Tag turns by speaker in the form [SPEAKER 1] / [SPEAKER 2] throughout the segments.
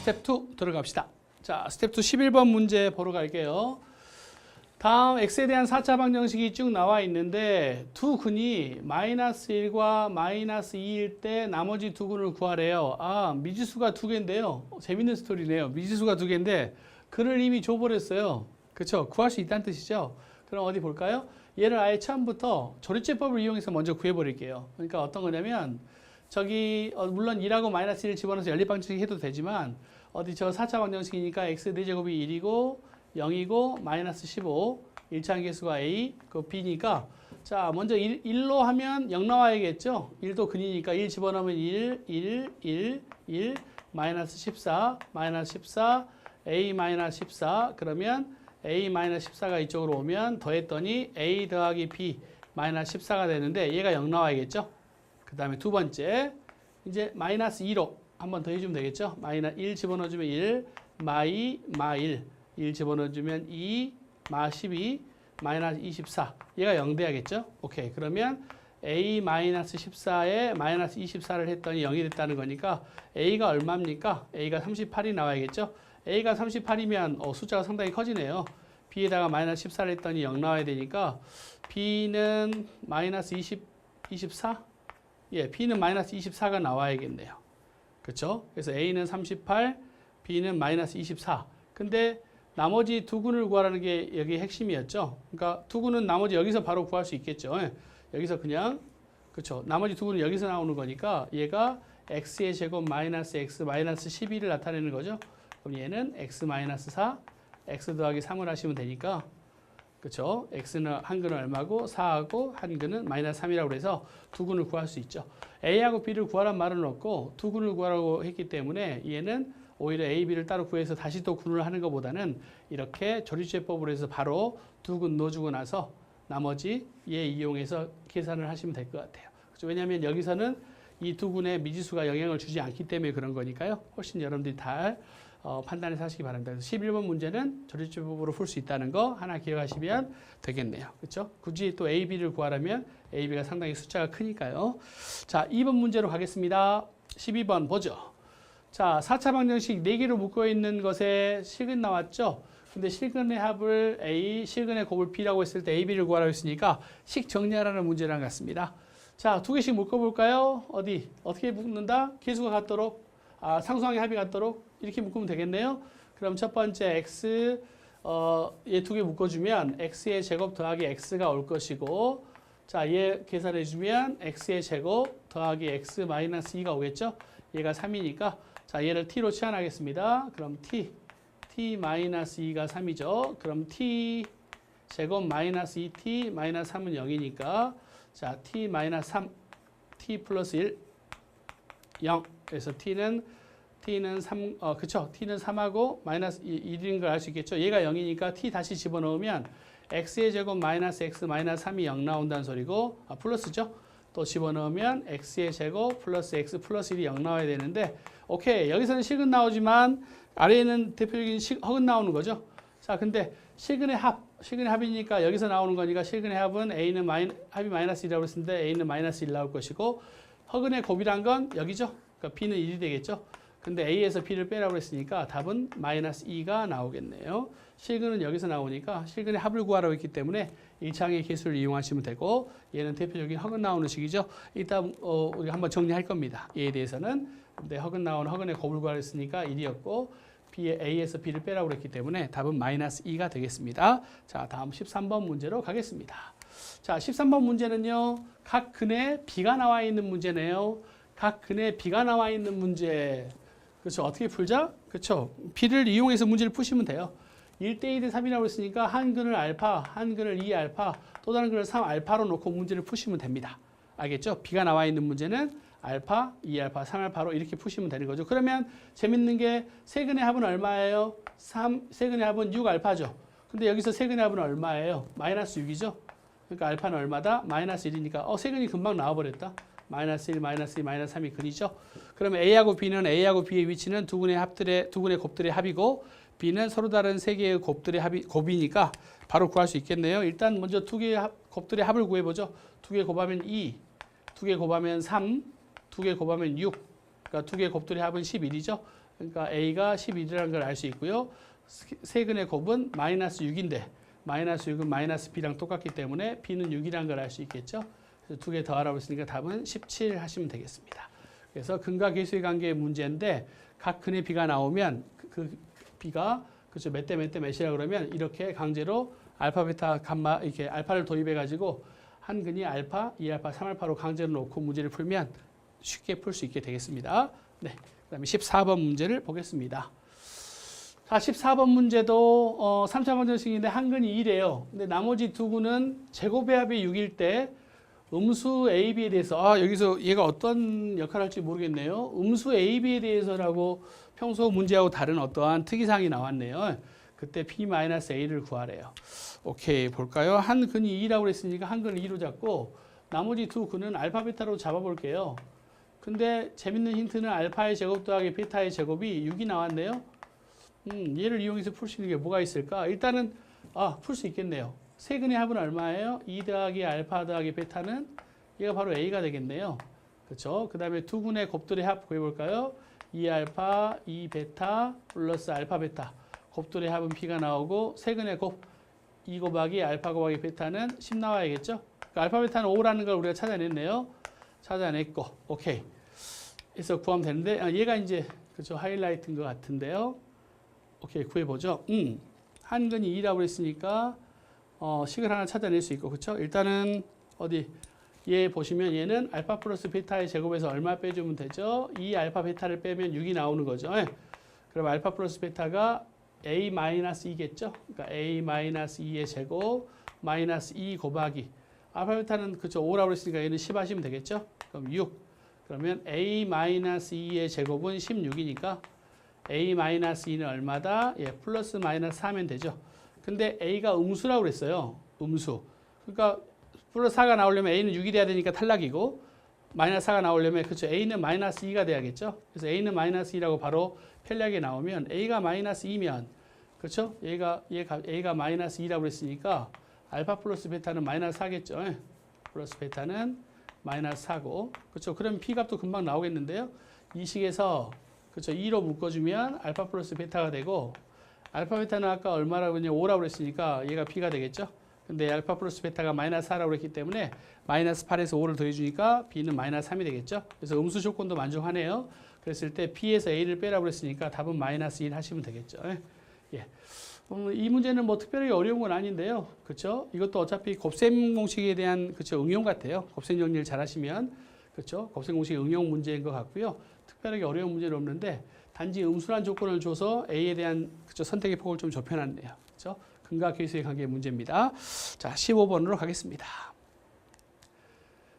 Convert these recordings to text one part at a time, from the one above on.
[SPEAKER 1] 스텝 2 들어갑시다. 자, 스텝 2 11번 문제 보러 갈게요. 다음 x에 대한 4차 방정식이 쭉 나와 있는데 두 근이 마이너스 1과 마이너스 2일 때 나머지 두 근을 구하래요. 아, 미지수가 두 개인데요. 재밌는 스토리네요. 미지수가 두 개인데 근을 이미 줘버렸어요. 그렇죠? 구할 수 있다는 뜻이죠. 그럼 어디 볼까요? 얘를 아예 처음부터 조리제법을 이용해서 먼저 구해버릴게요. 그러니까 어떤 거냐면 저기 물론 1하고 마이너스 1을 집어넣어서 연립방정식 해도 되지만 어디 저 4차 방정식이니까 x 4제곱이 1이고 0이고 마이너스 15 일차항계수가 a 그 b니까 자 먼저 1로 하면 0 나와야겠죠. 1도 근이니까 1 집어넣으면 1 마이너스 14 마이너스 14 a 마이너스 14 그러면 a 마이너스 14가 이쪽으로 오면 더했더니 a 더하기 b 마이너스 14가 되는데 얘가 0 나와야겠죠. 그 다음에 두 번째 이제 마이너스 2로 한 번 더 해주면 되겠죠. 마이너스 1 집어넣어주면 1 마2 마1 1 집어넣어주면 2 마12 마이너스 24 얘가 0 돼야겠죠. 오케이 그러면 a 마이너스 14에 마이너스 24를 했더니 0이 됐다는 거니까 a가 얼마입니까? a가 38이 나와야겠죠. a가 38이면 숫자가 상당히 커지네요. b에다가 마이너스 14를 했더니 0 나와야 되니까 b는 마이너스 24? 예, b는 마이너스 24가 나와야겠네요. 그렇죠? 그래서 a는 38, b는 마이너스 24. 근데 나머지 두 근을 구하라는 게 여기 핵심이었죠. 그러니까 두 근은 나머지 여기서 바로 구할 수 있겠죠. 예. 여기서 그냥 그렇죠. 나머지 두 근은 여기서 나오는 거니까 얘가 x의 제곱 마이너스 x 마이너스 12를 나타내는 거죠. 그럼 얘는 x 마이너스 4, x 더하기 3을 하시면 되니까 그렇죠. x는 한 근은 얼마고 4하고 한 근은 마이너스 3이라고 해서 두 근을 구할 수 있죠. a하고 b를 구하란 말은 없고 두 근을 구하라고 했기 때문에 얘는 오히려 a, b를 따로 구해서 다시 또 군을 하는 것보다는 이렇게 조리제법으로 해서 바로 두 근 넣어주고 나서 나머지 얘 이용해서 계산을 하시면 될 것 같아요. 그렇죠? 왜냐하면 여기서는 이 두 근의 미지수가 영향을 주지 않기 때문에 그런 거니까요. 훨씬 여러분들이 잘 판단해서 하시기 바랍니다. 그래서 11번 문제는 조리제법으로 풀 수 있다는 거 하나 기억하시면 되겠네요. 그렇죠? 굳이 또 a, b를 구하려면 a, b가 상당히 숫자가 크니까요. 자, 2번 문제로 가겠습니다. 12번 보죠. 자, 4차 방정식 4개로 묶어 있는 것에 실근 나왔죠? 근데 실근의 합을 A, 실근의 곱을 B라고 했을 때 A, B를 구하라고 했으니까 식 정리하라는 문제랑 같습니다. 자, 두 개씩 묶어볼까요? 어디? 어떻게 묶는다? 계수가 같도록, 상수항의 합이 같도록 이렇게 묶으면 되겠네요. 그럼 첫 번째 X, 얘 두 개 묶어주면 X의 제곱 더하기 X가 올 것이고 자, 얘 계산해주면 X의 제곱 더하기 X 마이너스 2가 오겠죠? 얘가 3이니까 자, 얘를 t로 치환하겠습니다. 그럼 t 마이너스 2가 3이죠. 그럼 t 제곱 마이너스 2t 마이너스 3은 0이니까 자, t 마이너스 3, t 플러스 1, 0. 그래서 t는 3, 그쵸? t는 3하고 마이너스 1인 걸 알 수 있겠죠? 얘가 0이니까 t 다시 집어넣으면 x의 제곱 마이너스 x 마이너스 3이 0 나온다는 소리고, 플러스죠? 또 집어넣으면 x의 제곱 플러스 x 플러스 1이 0 나와야 되는데 오케이 여기서는 실근 나오지만 아래에는 대표적인 허근 나오는 거죠. 자 근데 실근의 합이니까 여기서 나오는 거니까 실근의 합은 a는 합이 마이너스 1이라고 했는데 a는 마이너스 1 나올 것이고 허근의 곱이란 건 여기죠. 그러니까 b는 1이 되겠죠. 근데 a에서 b를 빼라고 했으니까 답은 마이너스 2가 나오겠네요. 실근은 여기서 나오니까 실근의 합을 구하라고 했기 때문에 1차항의 계수를 이용하시면 되고 얘는 대표적인 허근 나오는 식이죠. 이따 우리가 한번 정리할 겁니다. 얘에 대해서는 근데 허근 나오는 허근의 곱을 구하라 했으니까 1이었고 A에서 B를 빼라고 했기 때문에 답은 마이너스 2가 되겠습니다. 자 다음 13번 문제로 가겠습니다. 자 13번 문제는요. 각 근에 B가 나와 있는 문제네요. 각 근에 B가 나와 있는 문제 그렇죠. 어떻게 풀자? 그렇죠. B를 이용해서 문제를 푸시면 돼요. 1대 2대 3이라고 했으니까 한 근을 알파, 한 근을 2알파, 또 다른 근을 3알파로 놓고 문제를 푸시면 됩니다. 알겠죠? B가 나와 있는 문제는 알파, 2알파, 3알파로 이렇게 푸시면 되는 거죠. 그러면 재밌는 게 세근의 합은 얼마예요? 세근의 합은 6알파죠. 근데 여기서 세근의 합은 얼마예요? 마이너스 6이죠. 그러니까 알파는 얼마다? 마이너스 1이니까 세근이 금방 나와버렸다. 마이너스 1, 마이너스 2, 마이너스 3이 근이죠. 그러면 A하고 B는 A하고 B의 위치는 두 근의 곱들의 합이고 B는 서로 다른 세 개의 곱이니까 바로 구할 수 있겠네요. 일단 먼저 두 개의 곱들의 합을 구해보죠. 두 개 곱하면 2, 두 개 곱하면 3, 두 개 곱하면 6. 그러니까 두 개 곱들의 합은 11이죠. 그러니까 a가 11이라는 걸 알 수 있고요. 세근의 곱은 마이너스 6인데 마이너스 6은 마이너스 b랑 똑같기 때문에 b는 6이라는 걸 알 수 있겠죠. 그래서 두 개 더 알아봤으니까 답은 17 하시면 되겠습니다. 그래서 근과 계수의 관계의 문제인데 각 근의 b가 나오면 그 b가 그렇죠. 몇 대 몇이라 그러면 이렇게 강제로 알파, 베타, 감마 이렇게 알파를 도입해 가지고 한 근이 알파, 2알파, 3알파로 강제로 놓고 문제를 풀면 쉽게 풀 수 있게 되겠습니다. 네. 그다음에 14번 문제를 보겠습니다. 자, 14번 문제도 3차 방정식인데 한 근이 2래요. 근데 나머지 두 근은 제곱배합이 6일 때 음수 AB에 대해서 여기서 얘가 어떤 역할을 할지 모르겠네요. 음수 AB에 대해서라고 평소 문제하고 다른 어떠한 특이사항이 나왔네요. 그때 P-A를 구하래요. 오케이, 볼까요? 한 근이 2라고 그랬으니까 한 근을 2로 잡고 나머지 두 근은 알파, 베타로 잡아볼게요. 근데 재밌는 힌트는 알파의 제곱 더하기 베타의 제곱이 6이 나왔네요. 얘를 이용해서 풀 수 있는 게 뭐가 있을까? 일단은 풀 수 있겠네요. 세 근의 합은 얼마예요? 2 더하기 알파 더하기 베타는 얘가 바로 A가 되겠네요. 그렇죠? 그 다음에 두 근의 곱들의 합 구해볼까요? 2알파, 2베타 플러스 알파 베타. 곱들의 합은 P가 나오고 세 근의 곱 2 곱하기 알파 곱하기 베타는 10 나와야겠죠? 그러니까 알파 베타는 5라는 걸 우리가 찾아냈네요. 찾아냈고 오케이. 그래서 구하면 되는데 얘가 이제 그렇죠? 하이라이트인 것 같은데요. 오케이, 구해보죠. 한 근이 2라고 했으니까 식을 하나 찾아낼 수 있고, 그렇죠? 일단은 어디 얘 보시면 얘는 알파 플러스 베타의 제곱에서 얼마 빼주면 되죠? 2 알파 베타를 빼면 6이 나오는 거죠. 그럼 알파 플러스 베타가 A-2겠죠? 그러니까 A-2의 제곱 마이너스 2 곱하기 알파 베타는 그렇죠? 5라고 했으니까 얘는 10 하시면 되겠죠? 그럼 6. 그러면 A-2의 제곱은 16이니까 A-2는 얼마다? 플러스 마이너스 4면 되죠. 근데 A가 음수라고 그랬어요. 음수. 그러니까 플러스 4가 나오려면 A는 6이 돼야 되니까 탈락이고 마이너스 4가 나오려면 그렇죠. A는 마이너스 2가 돼야겠죠. 그래서 A는 마이너스 2라고 바로 편리하게 나오면 A가 마이너스 2면 그렇죠. A가 마이너스 2라고 그랬으니까 알파 플러스 베타는 마이너스 4겠죠. 플러스 베타는 마이너스 4고 그렇죠. 그럼 P 값도 금방 나오겠는데요. 이 식에서 그렇죠. 2로 묶어주면 알파 플러스 베타가 되고 알파 베타는 아까 얼마라고 했냐 5라고 그랬으니까 얘가 P가 되겠죠. 근데 알파 플러스 베타가 마이너스 4라고 그랬기 때문에 마이너스 8에서 5를 더해주니까 B는 마이너스 3이 되겠죠. 그래서 음수 조건도 만족하네요. 그랬을 때 P에서 A를 빼라고 그랬으니까 답은 마이너스 1 하시면 되겠죠. 예. 이 문제는 뭐 특별히 어려운 건 아닌데요. 그렇죠? 이것도 어차피 곱셈 공식에 대한 그렇죠? 응용 같아요. 곱셈 정리를 잘 하시면 그렇죠? 곱셈 공식 응용 문제인 것 같고요. 특별하게 어려운 문제는 없는데 단지 음수란 조건을 줘서 A에 대한 그렇죠? 선택의 폭을 좀 좁혀놨네요. 그렇죠? 근과 계수의 관계 문제입니다. 자, 15번으로 가겠습니다.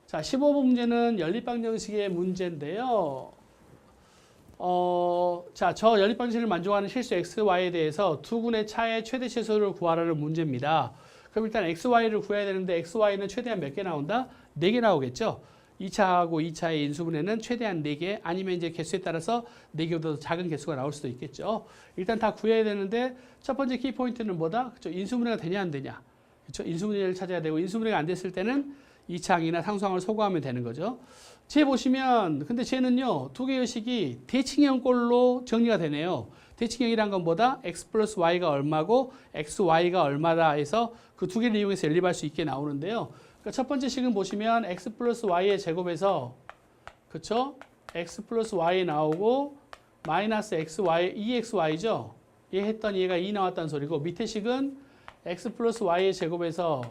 [SPEAKER 1] 자, 15번 문제는 연립방정식의 문제인데요. 자, 저 연립방정식을 만족하는 실수 x, y에 대해서 두 군의 차의 최대 치수를 구하라는 문제입니다. 그럼 일단 x, y를 구해야 되는데 x, y는 최대한 몇 개 나온다? 4개 나오겠죠? 2차하고 2차의 인수분해는 최대한 4개 아니면 이제 개수에 따라서 4개보다 더 작은 개수가 나올 수도 있겠죠. 일단 다 구해야 되는데 첫 번째 키포인트는 뭐다? 그렇죠? 인수분해가 되냐 안 되냐. 그렇죠? 인수분해를 찾아야 되고 인수분해가 안 됐을 때는 2차항이나 상수항을 소거하면 되는 거죠. 쟤 보시면 근데 쟤는요. 두 개의 식이 대칭형꼴로 정리가 되네요. 대칭형이란 건 뭐다? x 플러스 y가 얼마고 x, y가 얼마다 해서 그 두 개를 이용해서 연립할 수 있게 나오는데요. 그러니까 첫 번째 식은 보시면 x 플러스 y의 제곱에서 그쵸? x 플러스 y 나오고 마이너스 xy, 2xy죠? 얘 했더니 얘가 2 나왔다는 소리고 밑에 식은 x 플러스 y의 제곱에서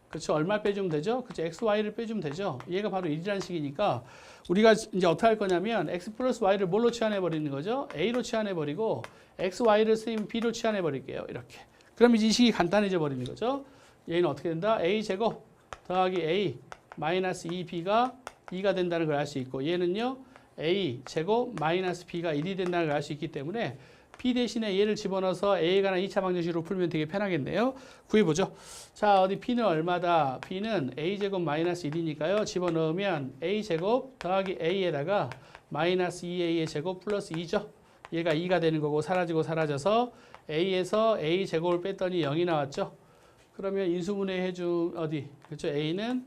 [SPEAKER 1] 그쵸? 얼마 빼주면 되죠? 그쵸? xy를 빼주면 되죠? 얘가 바로 1이라는 식이니까 우리가 이제 어떻게 할 거냐면 x 플러스 y를 뭘로 치환해 버리는 거죠? a로 치환해 버리고 xy를 쓰면 b로 치환해 버릴게요. 이렇게. 그럼 이제 이 식이 간단해져 버리는 거죠? 얘는 어떻게 된다? a 제곱 더하기 a 마이너스 2b가 2가 된다는 걸 알 수 있고 얘는요 a 제곱 마이너스 b가 1이 된다는 걸 알 수 있기 때문에 b 대신에 얘를 집어넣어서 a에 관한 2차 방정식으로 풀면 되게 편하겠네요. 구해보죠. 자, 어디 b는 얼마다? b는 a 제곱 마이너스 1이니까요. 집어넣으면 a 제곱 더하기 a에다가 마이너스 2a의 제곱 플러스 2죠. 얘가 2가 되는 거고 사라지고 사라져서 a에서 a 제곱을 뺐더니 0이 나왔죠. 그러면 인수분해 해준 어디? 그렇죠? a는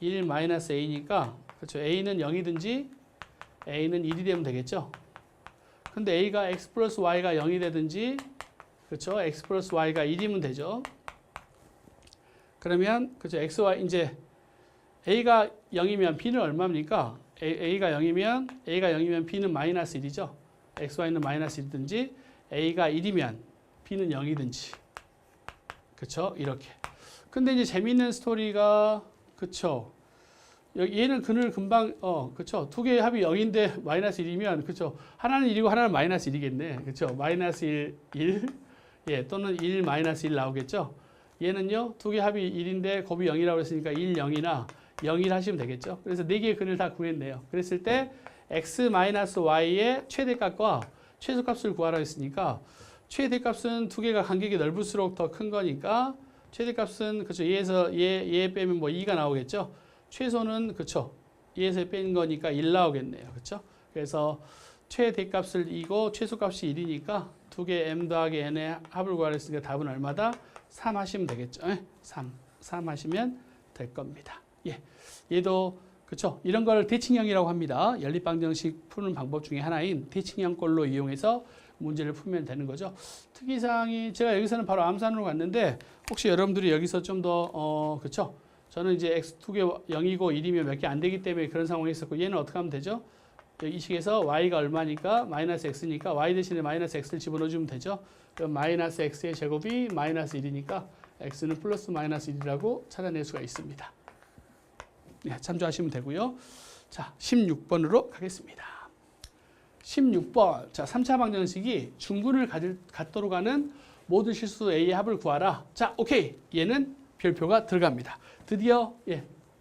[SPEAKER 1] 1 마이너스 a니까 그렇죠? a는 0이든지 a는 1이 되면 되겠죠. 근데 a가 x 플러스 y가 0이 되든지, 그렇죠? x 플러스 y가 1이면 되죠. 그러면 그렇죠? x, y 이제 a가 0이면 b는 얼마입니까? a가 0이면 b는 마이너스 1이죠. x, y는 마이너스 1이든지 a가 1이면 b는 0이든지. 그렇죠? 이렇게. 근데 이제 재미있는 스토리가 그렇죠? 얘는 근을 금방 그렇죠? 두 개의 합이 0인데 마이너스 1이면 그렇죠? 하나는 1이고 하나는 마이너스 1이겠네. 그렇죠? 마이너스 1 예, 또는 1 마이너스 1 나오겠죠? 얘는요. 두 개 합이 1인데 곱이 0이라고 했으니까 1 0이나 0 1 하시면 되겠죠? 그래서 네 개의 근을 다 구했네요. 그랬을 때 x 마이너스 y의 최대값과 최소값을 구하라 했으니까 최대값은 두 개가 간격이 넓을수록 더 큰 거니까 최대값은 그렇죠. 얘에서 얘 빼면 뭐 2가 나오겠죠. 최소는 그렇죠. 얘에서 뺀 거니까 1 나오겠네요. 그렇죠? 그래서 최대값을 2고 최소값이 1이니까 두 개 m 더하기 n의 합을 구하라 했으니까 답은 얼마다? 3 하시면 되겠죠. 3 하시면 될 겁니다. 예. 얘도 그렇죠. 이런 걸 대칭형이라고 합니다. 연립방정식 푸는 방법 중에 하나인 대칭형꼴로 이용해서 문제를 풀면 되는 거죠. 특이사항이 제가 여기서는 바로 암산으로 갔는데 혹시 여러분들이 여기서 좀 더 그렇죠? 저는 이제 x 두 개 0이고 1이면 몇 개 안 되기 때문에 그런 상황이 있었고 얘는 어떻게 하면 되죠? 이 식에서 y가 얼마니까 마이너스 x니까 y 대신에 마이너스 x를 집어넣어주면 되죠. 그럼 마이너스 x의 제곱이 마이너스 1이니까 x는 플러스 마이너스 1이라고 찾아낼 수가 있습니다. 네, 참조하시면 되고요. 자, 16번으로 가겠습니다. 16번. 자, 3차 방정식이 중근을 갖도록 하는 모든 실수 A의 합을 구하라. 자, 오케이. 얘는 별표가 들어갑니다. 드디어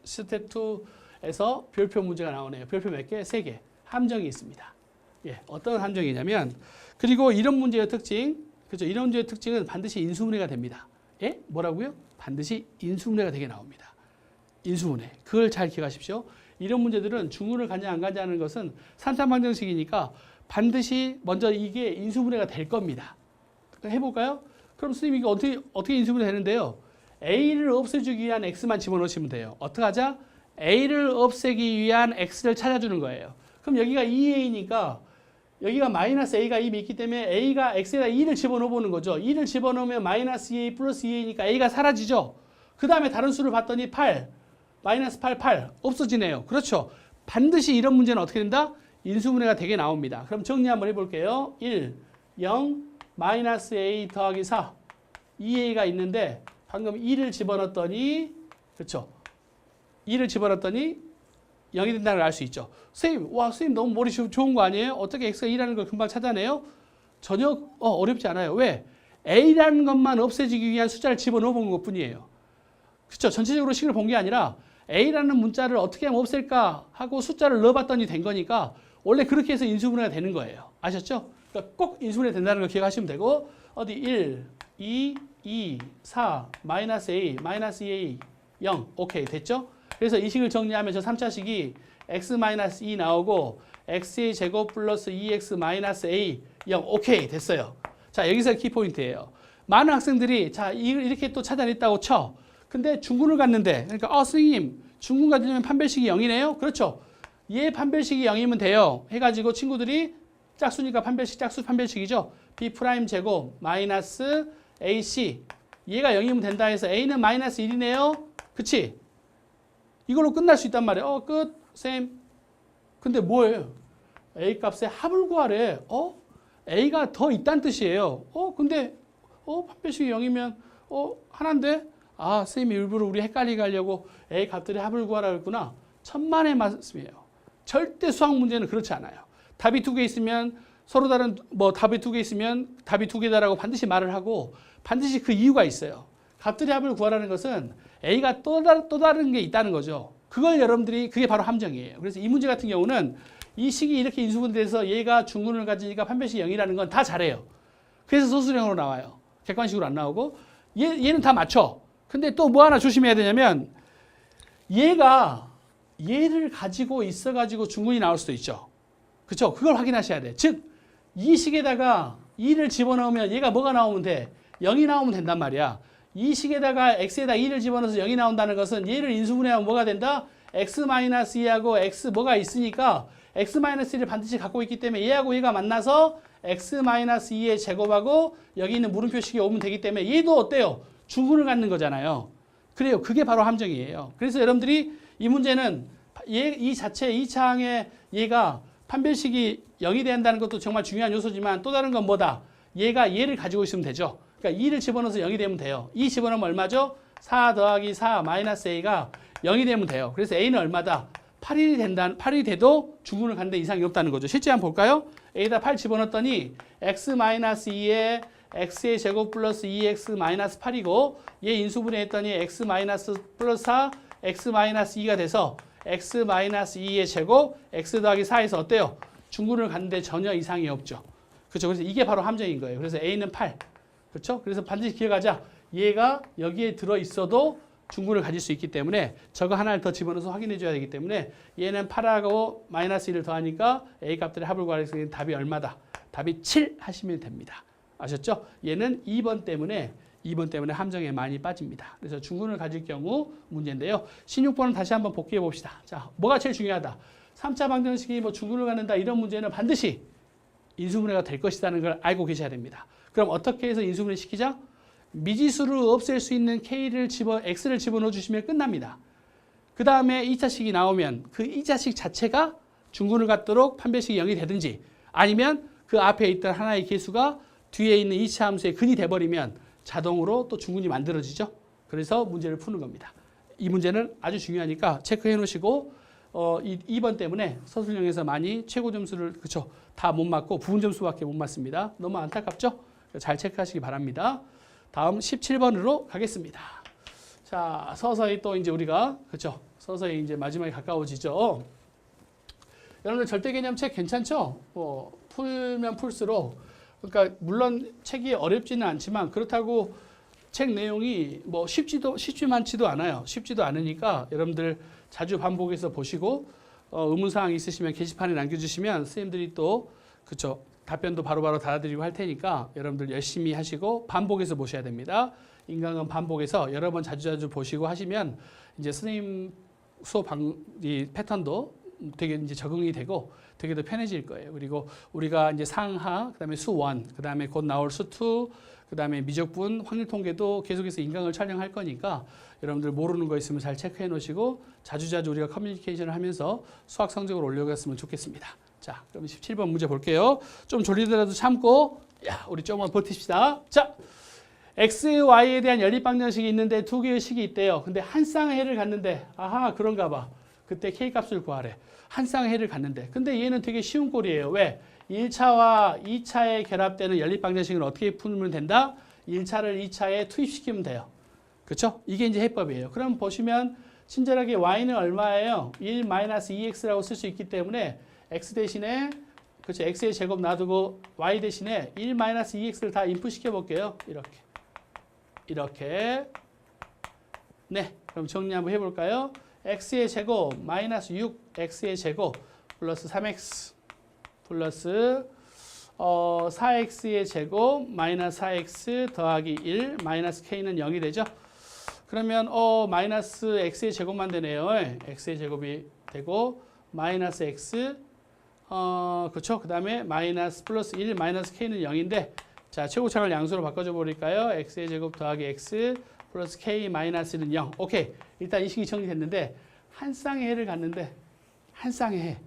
[SPEAKER 1] 스텝 2에서 별표 문제가 나오네요. 별표 몇 개? 3개. 함정이 있습니다. 예, 어떤 함정이냐면 그리고 이런 문제의 특징, 그렇죠? 이런 문제의 특징은 반드시 인수분해가 됩니다. 예? 뭐라고요? 반드시 인수분해가 되게 나옵니다. 인수분해. 그걸 잘 기억하십시오. 이런 문제들은 중근을 가냐 안 가냐 하는 것은 3차 방정식이니까 반드시 먼저 이게 인수분해가 될 겁니다. 해볼까요? 그럼 선생님 이게 어떻게 인수분해 되는데요? A를 없애주기 위한 X만 집어넣으시면 돼요. 어떻게 하자? A를 없애기 위한 X를 찾아주는 거예요. 그럼 여기가 2A니까 여기가 마이너스 A가 2이 있기 때문에 A가 X에다 2를 집어넣어보는 거죠. 2를 집어넣으면 마이너스 2A 플러스 2A니까 A가 사라지죠. 그 다음에 다른 수를 봤더니 8. 마이너스 8, 8 없어지네요. 그렇죠. 반드시 이런 문제는 어떻게 된다? 인수분해가 되게 나옵니다. 그럼 정리 한번 해볼게요. 1, 0, 마이너스 A 더하기 4, 2A가 있는데 방금 2를 집어넣었더니 그렇죠. 2를 집어넣었더니 0이 된다는 걸 알 수 있죠. 선생님, 와, 선생님 너무 머리 좋은 거 아니에요? 어떻게 X가 2라는 걸 금방 찾아내요? 전혀 어렵지 않아요. 왜? A라는 것만 없애지기 위한 숫자를 집어넣어 본 것 뿐이에요. 그렇죠. 전체적으로 식을 본 게 아니라 A라는 문자를 어떻게 하면 없앨까 하고 숫자를 넣어봤더니 된 거니까 원래 그렇게 해서 인수분해가 되는 거예요. 아셨죠? 그러니까 꼭 인수분해 된다는 걸 기억하시면 되고 어디 1, 2, 2, 4, 마이너스 A, 마이너스 2A, 0 오케이 됐죠? 그래서 이 식을 정리하면 저 3차식이 x 마이너스 2 나오고 x의 제곱 플러스 2x 마이너스 a 0 오케이 됐어요. 자 여기서 키포인트예요. 많은 학생들이 자 이렇게 또 찾아냈다고 쳐. 근데 중근을 갔는데 그러니까 선생님 중근 가지려면 판별식이 0이네요. 그렇죠. 얘 판별식이 0이면 돼요. 해가지고 친구들이 짝수니까 짝수 판별식이죠. b 프라임 제곱 마이너스 ac 얘가 0이면 된다 해서 a는 마이너스 1이네요. 그치? 이걸로 끝날 수 있단 말이에요. 끝. 쌤. 근데 뭐예요? a 값의 합을 구하래. a가 더 있다는 뜻이에요. 근데 판별식이 0이면 하나인데 선생님이 일부러 우리 헷갈리게 하려고 A 값들의 합을 구하라 했구나. 천만의 말씀이에요. 절대 수학 문제는 그렇지 않아요. 답이 두 개 있으면 서로 다른 답이 두 개 있으면 답이 두 개다라고 반드시 말을 하고 반드시 그 이유가 있어요. 값들의 합을 구하라는 것은 A가 또 다른 게 있다는 거죠. 그걸 여러분들이 그게 바로 함정이에요. 그래서 이 문제 같은 경우는 이 식이 이렇게 인수분해돼서 얘가 중근을 가지니까 판별식 0이라는 건 다 잘해요. 그래서 소수령으로 나와요. 객관식으로 안 나오고 얘는 다 맞춰. 근데 또 뭐 하나 조심해야 되냐면 얘를 가지고 있어가지고 중근이 나올 수도 있죠. 그렇죠? 그걸 확인하셔야 돼. 즉 이 식에다가 2를 집어넣으면 얘가 뭐가 나오면 돼? 0이 나오면 된단 말이야. 이 식에다가 x에다 2를 집어넣어서 0이 나온다는 것은 얘를 인수분해하면 뭐가 된다? x-2하고 x 뭐가 있으니까 x-1을 반드시 갖고 있기 때문에 얘하고 얘가 만나서 x-2의 제곱하고 여기 있는 물음표식이 오면 되기 때문에 얘도 어때요? 중근을 갖는 거잖아요. 그래요. 그게 바로 함정이에요. 그래서 여러분들이 이 문제는 이 자체 2차항에 얘가 판별식이 0이 된다는 것도 정말 중요한 요소지만 또 다른 건 뭐다? 얘가 얘를 가지고 있으면 되죠. 그러니까 2를 집어넣어서 0이 되면 돼요. 2 집어넣으면 얼마죠? 4 더하기 4 마이너스 a가 0이 되면 돼요. 그래서 a는 얼마다? 8이 돼도 중근을 갖는 데 이상이 없다는 거죠. 실제 한번 볼까요? a에다 8 집어넣었더니 x-2에 x의 제곱 플러스 2x 마이너스 8이고 얘 인수분해 했더니 x 마이너스 플러스 4 x 마이너스 2가 돼서 x 마이너스 2의 제곱 x 더하기 4에서 어때요? 중근을 갖는데 전혀 이상이 없죠. 그렇죠? 그래서 이게 바로 함정인 거예요. 그래서 a는 8. 그렇죠? 그래서 반드시 기억하자. 얘가 여기에 들어 있어도 중근을 가질 수 있기 때문에 저거 하나를 더 집어넣어서 확인해 줘야 되기 때문에 얘는 8하고 마이너스 1을 더하니까 a 값들의 합을 구하래서 답이 얼마다? 답이 7 하시면 됩니다. 아셨죠? 얘는 2번 때문에 함정에 많이 빠집니다. 그래서 중근을 가질 경우 문제인데요. 16번은 다시 한번 복귀해 봅시다. 자, 뭐가 제일 중요하다? 3차 방정식이 뭐 중근을 갖는다 이런 문제는 반드시 인수분해가 될 것이라는 걸 알고 계셔야 됩니다. 그럼 어떻게 해서 인수분해 시키자? 미지수를 없앨 수 있는 x를 집어넣어 주시면 끝납니다. 그 다음에 2차식이 나오면 그 2차식 자체가 중근을 갖도록 판별식이 0이 되든지 아니면 그 앞에 있던 하나의 개수가 뒤에 있는 2차 함수의 근이 돼버리면 자동으로 또 중근이 만들어지죠. 그래서 문제를 푸는 겁니다. 이 문제는 아주 중요하니까 체크해 놓으시고 2번 때문에 서술형에서 많이 최고 점수를 그쵸 다 못 맞고 부분 점수밖에 못 맞습니다. 너무 안타깝죠? 잘 체크하시기 바랍니다. 다음 17번으로 가겠습니다. 자, 서서히 또 이제 우리가 그쵸 서서히 이제 마지막에 가까워지죠. 여러분들 절대 개념 책 괜찮죠? 풀면 풀수록 그러니까 물론 책이 어렵지는 않지만 그렇다고 책 내용이 뭐 쉽지만치도 않아요. 쉽지도 않으니까 여러분들 자주 반복해서 보시고 의문사항 있으시면 게시판에 남겨주시면 선생님들이 또 그쵸 답변도 바로바로 달아드리고 할 테니까 여러분들 열심히 하시고 반복해서 보셔야 됩니다. 인강은 반복해서 여러 번 자주 보시고 하시면 이제 선생님 수업 이 패턴도 되게 이제 적응이 되고 되게 더 편해질 거예요. 그리고 우리가 이제 상하, 그다음에 수1, 그다음에 곧 나올 수2, 그다음에 미적분, 확률 통계도 계속해서 인강을 촬영할 거니까 여러분들 모르는 거 있으면 잘 체크해 놓으시고 자주자주 우리가 커뮤니케이션을 하면서 수학 성적을 올려갔으면 좋겠습니다. 자, 그럼 17번 문제 볼게요. 좀 졸리더라도 참고 우리 조금만 버팁시다. 자, x, y에 대한 연립방정식이 있는데 두 개의 식이 있대요. 근데 한 쌍의 해를 갖는데 아하 그런가 봐. 그때 k값을 구하래. 한 쌍의 해를 갖는데 근데 얘는 되게 쉬운 꼴이에요. 왜? 1차와 2차에 결합되는 연립방정식을 어떻게 풀면 된다? 1차를 2차에 투입시키면 돼요. 그렇죠? 이게 이제 해법이에요. 그럼 보시면 친절하게 y는 얼마예요? 1-2x라고 쓸 수 있기 때문에 x 대신에 그렇죠? x의 제곱 놔두고 y 대신에 1-2x를 다 인풋시켜 볼게요. 이렇게 네, 그럼 정리 한번 해볼까요? x의 제곱 마이너스 6x의 제곱 플러스 3x 플러스 4x의 제곱 마이너스 4x 더하기 1 마이너스 k는 0이 되죠. 그러면 마이너스 x의 제곱만 되네요. x의 제곱이 되고 마이너스 x 그렇죠. 그 다음에 마이너스 플러스 1 마이너스 k는 0인데 자 최고차를 양수로 바꿔줘 버릴까요? x의 제곱 더하기 x 플러스 k 마이너스는 0. 오케이. 일단 이 식이 정리됐는데 한 쌍의 해를 갖는데 한 쌍의 해.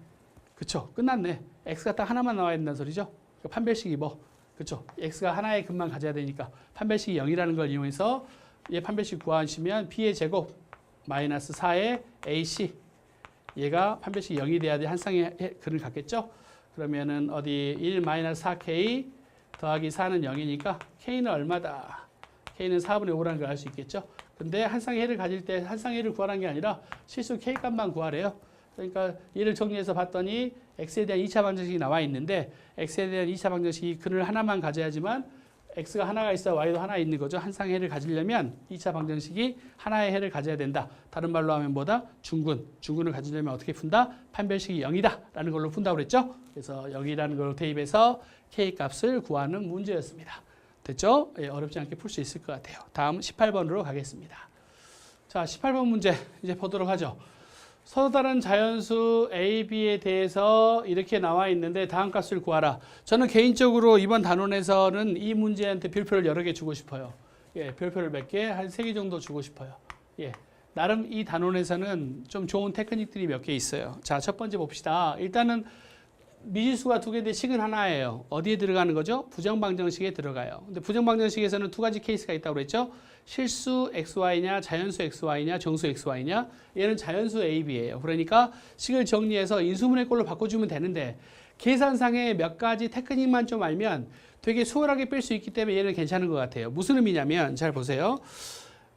[SPEAKER 1] 그쵸? 끝났네. x가 딱 하나만 나와야 된다는 소리죠. 그러니까 판별식이 뭐? 그쵸? x가 하나의 근만 가져야 되니까 판별식이 0이라는 걸 이용해서 얘 판별식 구하시면 b의 제곱 마이너스 4의 ac 얘가 판별식이 0이 돼야 돼. 한 쌍의 근을 갖겠죠? 그러면은 어디 1 마이너스 4k 더하기 4는 0이니까 k는 얼마다? k는 4분의 5라는 걸 알 수 있겠죠? 근데 한 쌍의 해를 가질 때 한 쌍의 해를 구하라는 게 아니라 실수 k 값만 구하래요. 그러니까 얘를 정리해서 봤더니 x에 대한 2차 방정식이 나와 있는데 x에 대한 2차 방정식이 근을 하나만 가져야지만 x가 하나가 있어 y도 하나 있는 거죠. 한 쌍의 해를 가지려면 2차 방정식이 하나의 해를 가져야 된다. 다른 말로 하면 뭐다? 중근을 가지려면 어떻게 푼다? 판별식이 0이다 라는 걸로 푼다고 그랬죠. 그래서 0이라는 걸 대입해서 k 값을 구하는 문제였습니다. 됐죠? 예, 어렵지 않게 풀 수 있을 것 같아요. 다음 18번으로 가겠습니다. 자, 18번 문제 이제 보도록 하죠. 서로 다른 자연수 A, B에 대해서 이렇게 나와 있는데 다음 값을 구하라. 저는 개인적으로 이번 단원에서는 이 문제한테 별표를 여러 개 주고 싶어요. 예, 별표를 몇 개? 한 3개 정도 주고 싶어요. 예, 나름 이 단원에서는 좀 좋은 테크닉들이 몇 개 있어요. 자, 첫 번째 봅시다. 일단은 미지수가 2개인데 식은 하나예요. 어디에 들어가는 거죠? 부정방정식에 들어가요. 근데 부정방정식에서는 2가지 케이스가 있다고 그랬죠? 실수 XY냐, 자연수 XY냐, 정수 XY냐. 얘는 자연수 AB예요. 그러니까 식을 정리해서 인수분해 꼴로 바꿔주면 되는데 계산상의 몇 가지 테크닉만 좀 알면 되게 수월하게 뺄 수 있기 때문에 얘는 괜찮은 것 같아요. 무슨 의미냐면 잘 보세요.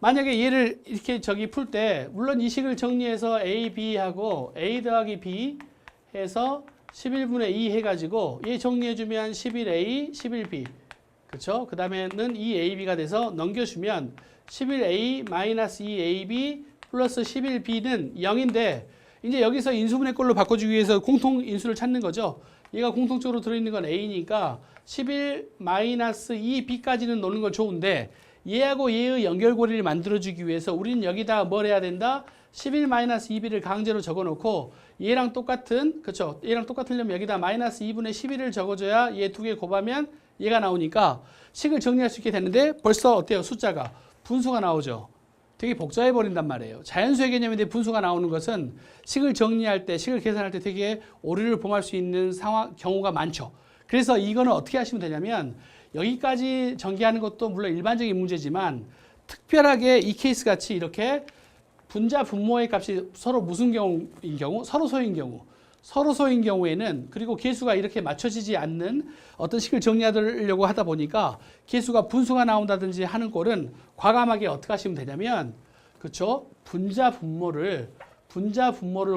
[SPEAKER 1] 만약에 얘를 이렇게 풀 때 물론 이 식을 정리해서 A, B하고 A 더하기 B 해서 11분의 2 해가지고 얘 정리해주면 11A, 11B 그쵸? 그 다음에는 2AB가 돼서 넘겨주면 11A 마이너스 2AB 플러스 11B는 0인데 이제 여기서 인수분해 꼴로 바꿔주기 위해서 공통 인수를 찾는 거죠. 얘가 공통적으로 들어있는 건 A니까 11 마이너스 2B까지는 노는 건 좋은데 얘하고 얘의 연결고리를 만들어주기 위해서 우리는 여기다 뭘 해야 된다? 11-2b를 강제로 적어놓고 얘랑 똑같은 그쵸? 얘랑 똑같으려면 여기다 마이너스 2분의 11을 적어줘야 얘 2개 곱하면 얘가 나오니까 식을 정리할 수 있게 되는데 벌써 어때요? 숫자가 분수가 나오죠. 되게 복잡해 버린단 말이에요. 자연수의 개념인데 분수가 나오는 것은 식을 정리할 때, 식을 계산할 때 되게 오류를 범할 수 있는 경우가 많죠. 그래서 이거는 어떻게 하시면 되냐면 여기까지 전개하는 것도 물론 일반적인 문제지만 특별하게 이 케이스 같이 이렇게 분자 분모의 값이 서로 무슨 경우인 경우? 서로 소인 경우. 서로 소인 경우에는 그리고 계수가 이렇게 맞춰지지 않는 어떤 식을 정리하려고 하다 보니까 계수가 분수가 나온다든지 하는 꼴은 과감하게 어떻게 하시면 되냐면 그렇죠? 분자 분모를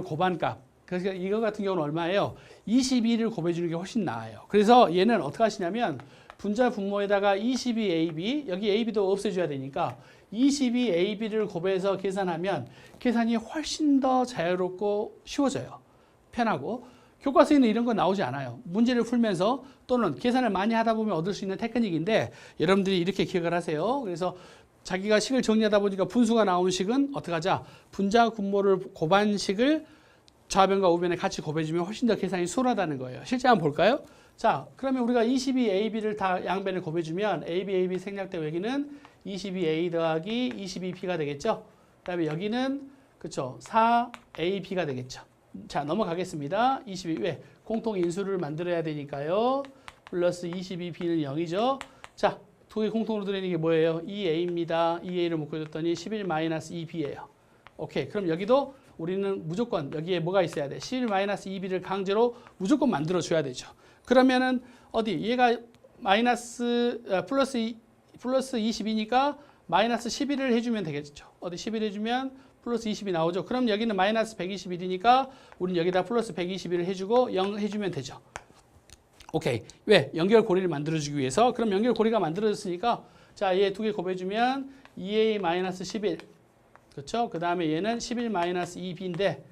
[SPEAKER 1] 곱한값. 그래서 이거 같은 경우는 얼마예요? 22를 곱해주는 게 훨씬 나아요. 그래서 얘는 어떻게 하시냐면 분자 분모에다가 22AB, 여기 AB도 없애줘야 되니까 22AB를 곱해서 계산하면 계산이 훨씬 더 자유롭고 쉬워져요. 편하고. 교과서에는 이런 거 나오지 않아요. 문제를 풀면서 또는 계산을 많이 하다 보면 얻을 수 있는 테크닉인데 여러분들이 이렇게 기억을 하세요. 그래서 자기가 식을 정리하다 보니까 분수가 나온 식은 어떻게 하자? 분자 분모를 곱한 식을 좌변과 우변에 같이 곱해주면 훨씬 더 계산이 수월하다는 거예요. 실제 한번 볼까요? 자, 그러면 우리가 22AB를 다 양변에 곱해주면 AB 생략된 여기는 22A 더하기 22B가 되겠죠. 그 다음에 여기는 그쵸 4AB가 되겠죠. 자, 넘어가겠습니다. 22, 왜? 공통 인수를 만들어야 되니까요. 플러스 22B는 0이죠. 자, 두 개 공통으로 들어있는 게 뭐예요? 2A입니다. 2A를 묶어줬더니 11-2B예요. 오케이. 그럼 여기도 우리는 무조건 여기에 뭐가 있어야 돼? 11-2B를 강제로 무조건 만들어줘야 되죠. 그러면은 어디? 얘가 플러스 22니까 마이너스 11을 해주면 되겠죠. 어디 11 해주면 플러스 20이 나오죠. 그럼 여기는 마이너스 121이니까 우리는 여기다 플러스 121을 해주고 0 해주면 되죠. 오케이. 왜? 연결고리를 만들어주기 위해서. 그럼 연결고리가 만들어졌으니까 자, 얘 두 개 곱해주면 2A-11 그렇죠? 그 다음에 얘는 11-2B인데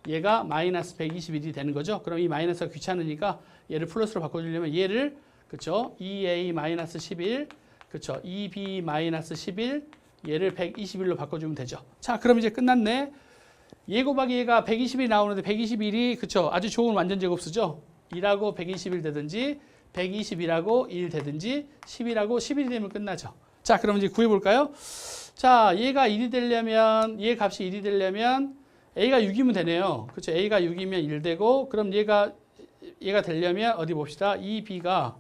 [SPEAKER 1] 얘가 마이너스 121이 되는 거죠. 그럼 이 마이너스가 귀찮으니까 얘를 플러스로 바꿔주려면 얘를 그렇죠? 2A-11 그렇죠? 2B-11 얘를 121로 바꿔주면 되죠. 자, 그럼 이제 끝났네. 얘 곱하기 얘가 120이 나오는데 121이 그쵸 아주 좋은 완전 제곱수죠. 2라고 121 되든지 120이라고 1 되든지 10이라고 11이 되면 끝나죠. 자, 그럼 이제 구해볼까요? 자, 얘가 1이 되려면 얘 값이 1이 되려면 A가 6이면 되네요. 그쵸? A가 6이면 1 되고 그럼 얘가 되려면 어디 봅시다. 이 B가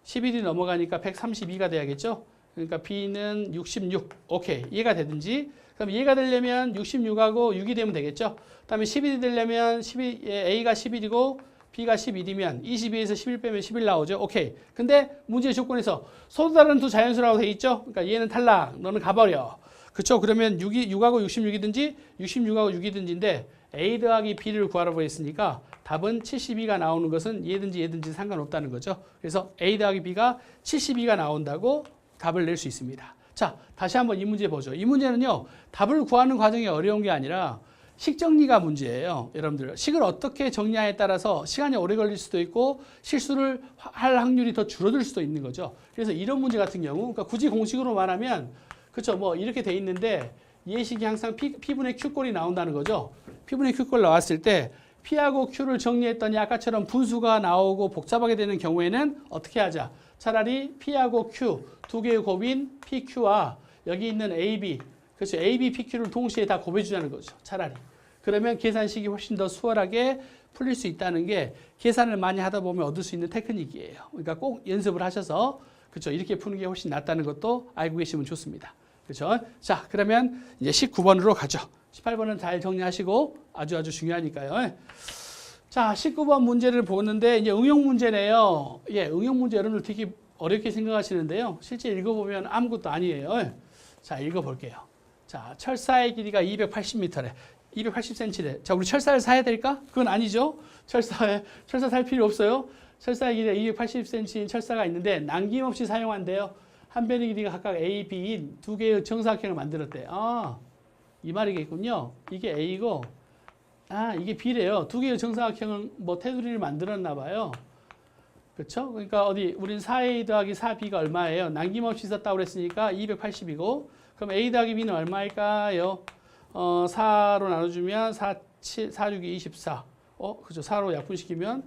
[SPEAKER 1] 11이 넘어가니까 132가 돼야겠죠. 그러니까 B는 66. 오케이. 얘가 되든지. 그럼 얘가 되려면 66하고 6이 되면 되겠죠. 그 다음에 11이 되려면 A가 11이고 B가 11이면 22에서 11 빼면 11 나오죠. 오케이. 근데 문제의 조건에서 서로 다른 두 자연수라고 돼 있죠. 그러니까 얘는 탈락. 너는 가버려. 그쵸? 그러면 6하고 66이든지 66하고 6이든지인데 A 더하기 B를 구하라고 했으니까 답은 72가 나오는 것은 얘든지 상관없다는 거죠. 그래서 A 더하기 B가 72가 나온다고 답을 낼 수 있습니다. 자, 다시 한번 이 문제 보죠. 이 문제는요, 답을 구하는 과정이 어려운 게 아니라 식 정리가 문제예요. 여러분들, 식을 어떻게 정리하에 따라서 시간이 오래 걸릴 수도 있고 실수를 할 확률이 더 줄어들 수도 있는 거죠. 그래서 이런 문제 같은 경우, 그러니까 굳이 공식으로 말하면, 그렇죠, 뭐 이렇게 돼 있는데 예식이 항상 P분의 Q꼴이 나온다는 거죠. P분의 Q꼴 나왔을 때 P하고 Q를 정리했더니 아까처럼 분수가 나오고 복잡하게 되는 경우에는 어떻게 하자? 차라리 P하고 Q 두 개의 곱인 PQ와 여기 있는 AB, 그렇죠? AB, PQ를 동시에 다 곱해주자는 거죠. 차라리. 그러면 계산식이 훨씬 더 수월하게 풀릴 수 있다는 게 계산을 많이 하다 보면 얻을 수 있는 테크닉이에요. 그러니까 꼭 연습을 하셔서 그렇죠? 이렇게 푸는 게 훨씬 낫다는 것도 알고 계시면 좋습니다. 그렇죠? 자, 그러면 이제 19번으로 가죠. 18번은 잘 정리하시고 아주 중요하니까요. 자, 19번 문제를 보는데 이제 응용 문제네요. 예, 응용 문제 여러분들 되게 어렵게 생각하시는데요. 실제 읽어보면 아무것도 아니에요. 자, 읽어볼게요. 자, 철사의 길이가 280m래. 280cm래. 자, 우리 철사를 사야 될까? 그건 아니죠. 철사 살 필요 없어요. 철사의 길이가 280cm인 철사가 있는데 남김없이 사용한대요. 한 변의 길이가 각각 A, B인 두 개의 정사각형을 만들었대. 아, 이 말이겠군요. 이게 A고, 아, 이게 B래요. 두 개의 정사각형을 뭐 테두리를 만들었나 봐요. 그렇죠? 그러니까 우린 4A 더하기 4B가 얼마예요? 남김없이 썼다고 그랬으니까 280이고, 그럼 A 더하기 B는 얼마일까요? 4로 나눠주면 4, 6이 24. 그죠? 4로 약분시키면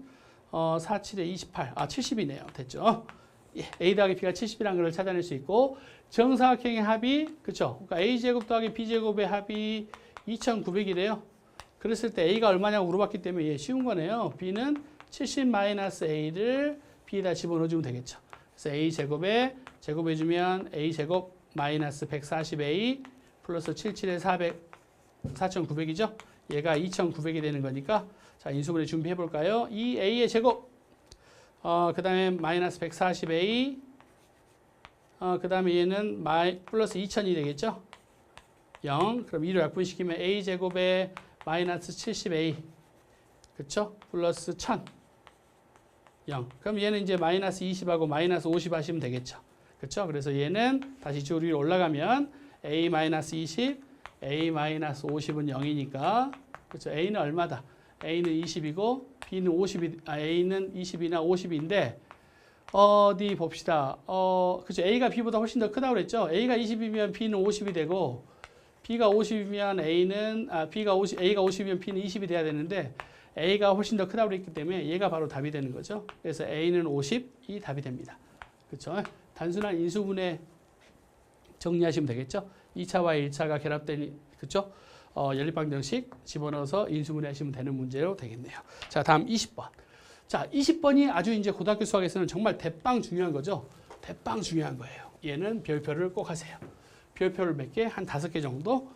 [SPEAKER 1] 4, 7에 28. 아, 70이네요. 됐죠? 예, A 더하기 B가 70이라는 걸 찾아낼 수 있고, 정사각형의 합이, 그쵸? 그러니까 A제곱 더하기 B제곱의 합이 2900이래요. 그랬을 때 A가 얼마냐고 물어봤기 때문에 예, 쉬운 거네요. B는 70-A를 B에다 집어넣어주면 되겠죠. 그래서 A제곱에 제곱해주면 A제곱 마이너스 140A 플러스 77에 4,900이죠. 얘가 2,900이 되는 거니까 자, 인수분해 준비해 볼까요? 이 A의 제곱 그 다음에 마이너스 140A 그 다음에 얘는 플러스 2000이 되겠죠? 0. 그럼 2로 약분시키면 A제곱에 마이너스 70A 그쵸? 플러스 1000 0. 그럼 얘는 이제 마이너스 20하고 마이너스 50 하시면 되겠죠? 그쵸? 그래서 얘는 다시 줄 위로 올라가면 A 마이너스 20, A 마이너스 50은 0이니까 그쵸? A는 얼마다? A는 20이고 B는 A는 20이나 50인데 어디 봅시다. 그쵸? A가 B보다 훨씬 더 크다고 그랬죠? A가 20이면 B는 50이 되고 B가 50이면 A가 50이면 B는 20이 돼야 되는데 A가 훨씬 더 크다고 그랬기 때문에 얘가 바로 답이 되는 거죠. 그래서 A는 50이 답이 됩니다. 그렇죠? 단순한 인수분해 정리하시면 되겠죠. 2차와 1차가 결합된 그렇죠? 연립방정식 집어넣어서 인수분해 하시면 되는 문제로 되겠네요. 자, 다음 20번. 자, 20번이 아주 이제 고등학교 수학에서는 정말 대빵 중요한 거죠. 대빵 중요한 거예요. 얘는 별표를 꼭 하세요. 별표를 몇 개? 한 5개 정도?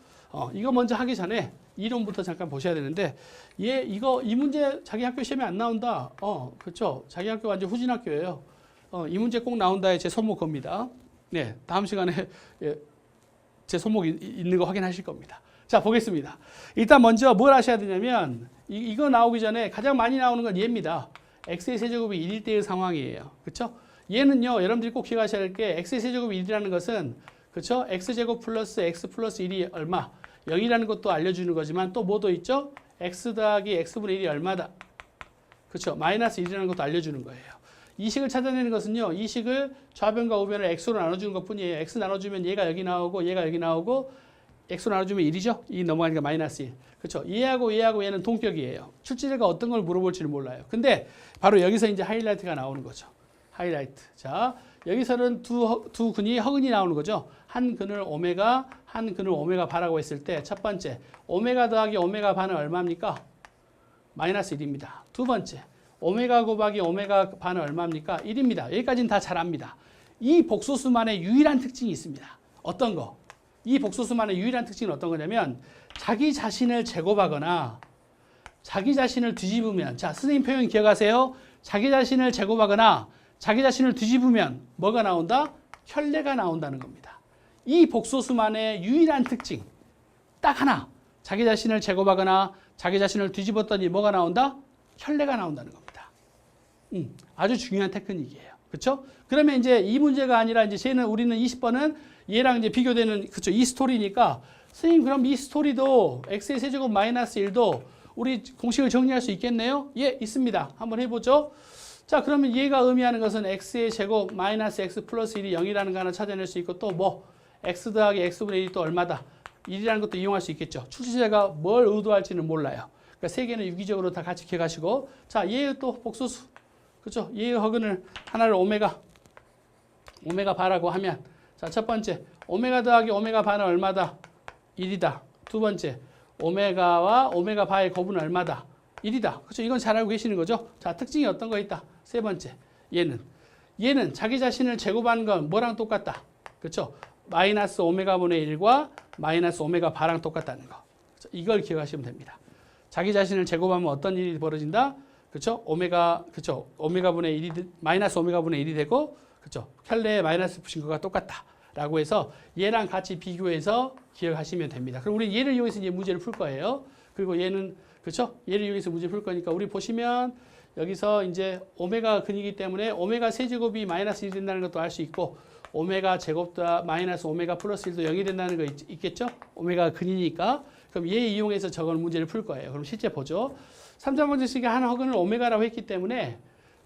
[SPEAKER 1] 이거 먼저 하기 전에 이론부터 잠깐 보셔야 되는데 이 문제 자기 학교 시험에 안 나온다. 그렇죠. 자기 학교 완전 후진 학교예요. 이 문제 꼭 나온다에 제 손목 겁니다. 네, 다음 시간에 제 손목 있는 거 확인하실 겁니다. 자, 보겠습니다. 일단 먼저 뭘 하셔야 되냐면 이거 나오기 전에 가장 많이 나오는 건 얘입니다. x의 세제곱이 1일 때의 상황이에요. 그렇죠? 얘는요, 여러분들이 꼭 기억하셔야 할 게 x의 세제곱이 1이라는 것은 그렇죠? x제곱 플러스 x 플러스 1이 얼마? 0이라는 것도 알려주는 거지만 또 뭐도 있죠? x 더하기 x분의 1이 얼마다? 그렇죠? 마이너스 1이라는 것도 알려주는 거예요. 이 식을 찾아내는 것은요. 이 식을 좌변과 우변을 x로 나눠주는 것뿐이에요. x 나눠주면 얘가 여기 나오고 얘가 여기 나오고 x로 나눠주면 1이죠? 2 넘어가니까 마이너스 1. 그렇죠? 얘하고 얘는 동격이에요. 출제자가 어떤 걸 물어볼지는 몰라요. 근데 바로 여기서 이제 하이라이트가 나오는 거죠. 하이라이트. 자, 여기서는 두 근이 허근이 나오는 거죠. 한 근을 오메가, 한 근을 오메가 바라고 했을 때 첫 번째, 오메가 더하기 오메가 반은 얼마입니까? 마이너스 1입니다. 두 번째, 오메가 곱하기 오메가 반은 얼마입니까? 1입니다. 여기까지는 다 잘 압니다. 이 복소수만의 유일한 특징이 있습니다. 어떤 거? 이 복소수만의 유일한 특징은 어떤 거냐면 자기 자신을 제곱하거나 자기 자신을 뒤집으면 자, 선생님 표현 기억하세요? 자기 자신을 제곱하거나 자기 자신을 뒤집으면 뭐가 나온다? 켤레가 나온다는 겁니다. 이 복소수만의 유일한 특징 딱 하나. 자기 자신을 제곱하거나 자기 자신을 뒤집었더니 뭐가 나온다? 켤레가 나온다는 겁니다. 아주 중요한 테크닉이에요. 그렇죠? 그러면 이제 이 문제가 아니라 이제 우리는 20번은 얘랑 이제 비교되는 그렇죠? 이 스토리니까 선생님 그럼 이 스토리도 x의 세제곱 마이너스 1도 우리 공식을 정리할 수 있겠네요? 예, 있습니다. 한번 해보죠. 자, 그러면 얘가 의미하는 것은 x의 제곱 마이너스 x 플러스 1이 0이라는 거 하나 찾아낼 수 있고 또 뭐 x 더하기 x분의 1이 또 얼마다? 1이라는 것도 이용할 수 있겠죠. 출제자가 뭘 의도할지는 몰라요. 그러니까 세 개는 유기적으로 다 같이 기억하시고, 자, 얘의 또 복소수, 그렇죠? 얘의 허근을 하나를 오메가 바라고 하면, 자, 첫 번째 오메가 더하기 오메가 바는 얼마다? 1이다. 두 번째 오메가와 오메가 바의 곱은 얼마다? 1이다. 그렇죠? 이건 잘 알고 계시는 거죠? 자, 특징이 어떤 거 있다? 세 번째, 얘는 자기 자신을 제곱하는 건 뭐랑 똑같다? 그렇죠? 마이너스 오메가분의 1과 마이너스 오메가 바랑 똑같다는 거. 그렇죠? 이걸 기억하시면 됩니다. 자기 자신을 제곱하면 어떤 일이 벌어진다? 그렇죠? 그렇죠? 오메가분의 1이 마이너스 오메가분의 1이 되고, 그렇죠? 켤레에 마이너스 붙인 거가 똑같다라고 해서 얘랑 같이 비교해서 기억하시면 됩니다. 그럼 우리 얘를 이용해서 이제 문제를 풀 거예요. 그리고 얘는, 그렇죠? 얘를 이용해서 문제 풀 거니까 우리 보시면 여기서 이제 오메가 근이기 때문에 오메가 세제곱이 마이너스 1이 된다는 것도 알 수 있고, 오메가 제곱다 마이너스 오메가 플러스 1도 0이 된다는 거 있겠죠? 오메가 근이니까. 그럼 얘 이용해서 저건 문제를 풀 거예요. 그럼 실제 보죠. 3차 방정식의 한 허근을 오메가라고 했기 때문에,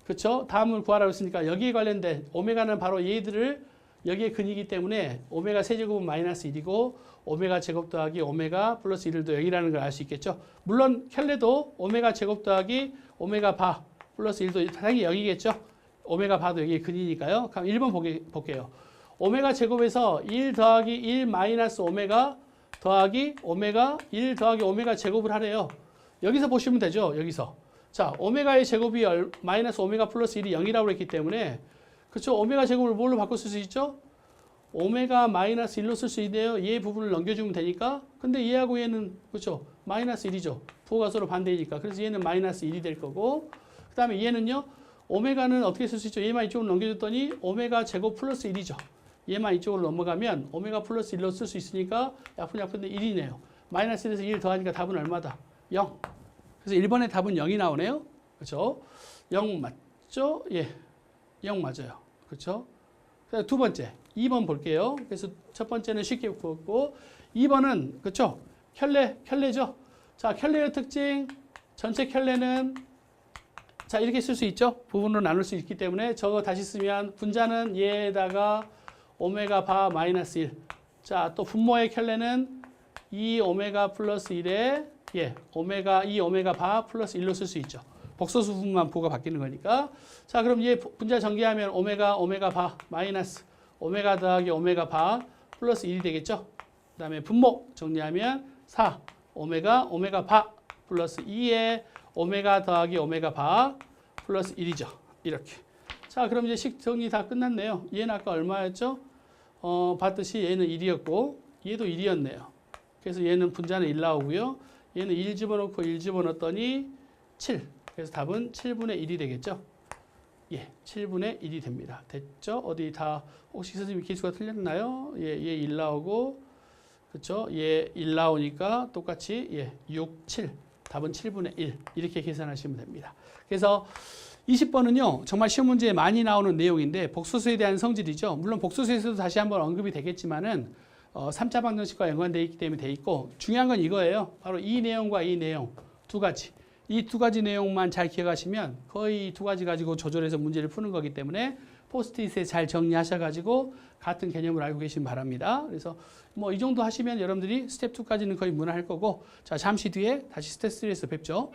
[SPEAKER 1] 그렇죠? 다음을 구하라고 했으니까 여기에 관련된 오메가는 바로 얘들을 여기에 근이기 때문에 오메가 세제곱은 마이너스 1이고 오메가 제곱 더하기 오메가 플러스 1도 0이라는 걸 알 수 있겠죠. 물론 켤레도 오메가 제곱 더하기 오메가 바 플러스 1도 당연히 0이겠죠. 오메가 바도 여기에 근이니까요. 그럼 1번 볼게요. 오메가 제곱에서 1 더하기 1 마이너스 오메가 더하기 오메가 1 더하기 오메가 제곱을 하래요. 여기서 보시면 되죠. 여기서. 자, 오메가의 제곱이 마이너스 오메가 플러스 1이 0이라고 했기 때문에, 그렇죠? 오메가 제곱을 뭘로 바꿔 쓸 수 있죠? 오메가 마이너스 1로 쓸 수 있네요. 얘 부분을 넘겨주면 되니까. 근데 얘하고 얘는, 그렇죠? 마이너스 1이죠. 부호가 서로 반대이니까. 그래서 얘는 마이너스 1이 될 거고, 그 다음에 얘는요, 오메가는 어떻게 쓸 수 있죠? 얘만 이쪽으로 넘겨줬더니 오메가 제곱 플러스 1이죠. 얘만 이쪽으로 넘어가면 오메가 플러스 1로 쓸 수 있으니까 약분데 1이네요. 마이너스 1에서 1 더하니까 답은 얼마다? 0. 그래서 1번의 답은 0이 나오네요. 그렇죠? 0 맞죠? 예. 0 맞아요. 그렇죠? 두 번째, 2번 볼게요. 그래서 첫 번째는 쉽게 풀었고, 2번은, 그렇죠? 켤레죠? 자, 켤레의 특징, 전체 켤레는, 자, 이렇게 쓸 수 있죠? 부분으로 나눌 수 있기 때문에 저거 다시 쓰면 분자는 얘에다가 오메가 바 마이너스 1. 자, 또 분모의 켤레는 2 오메가 플러스 1에 오메가 2 오메가 바 플러스 1로 쓸 수 있죠. 복소수 부분만 부호가 바뀌는 거니까. 자, 그럼 얘 분자 전개하면 오메가 바 마이너스 오메가 더하기 오메가 바 플러스 1이 되겠죠. 그 다음에 분모 정리하면 4 오메가 바 플러스 2에 오메가 더하기 오메가 바 플러스 1이죠. 이렇게. 자, 그럼 이제 식 정리 다 끝났네요. 얘는 아까 얼마였죠? 봤듯이 얘는 1이었고 얘도 1이었네요. 그래서 얘는 분자는 1 나오고요. 얘는 1 집어넣고 1 집어넣었더니 7. 그래서 답은 7분의 1이 되겠죠. 예, 7분의 1이 됩니다. 됐죠? 어디 다 혹시 선생님 기수가 틀렸나요? 예, 얘 1 나오고, 그렇죠? 얘 1 나오니까 똑같이 6, 7. 답은 7분의 1. 이렇게 계산하시면 됩니다. 그래서 20번은요, 정말 시험 문제에 많이 나오는 내용인데 복소수에 대한 성질이죠. 물론 복소수에서도 다시 한번 언급이 되겠지만은 3차 방정식과 연관되어 있기 때문에 돼 있고, 중요한 건 이거예요. 바로 이 내용과 이 내용 두 가지. 이 두 가지 내용만 잘 기억하시면 거의 두 가지 가지고 조절해서 문제를 푸는 거기 때문에 포스트잇에 잘 정리하셔가지고 같은 개념을 알고 계시면 바랍니다. 그래서 뭐 이 정도 하시면 여러분들이 스텝 2까지는 거의 무난할 거고, 자, 잠시 뒤에 다시 스텝 3에서 뵙죠.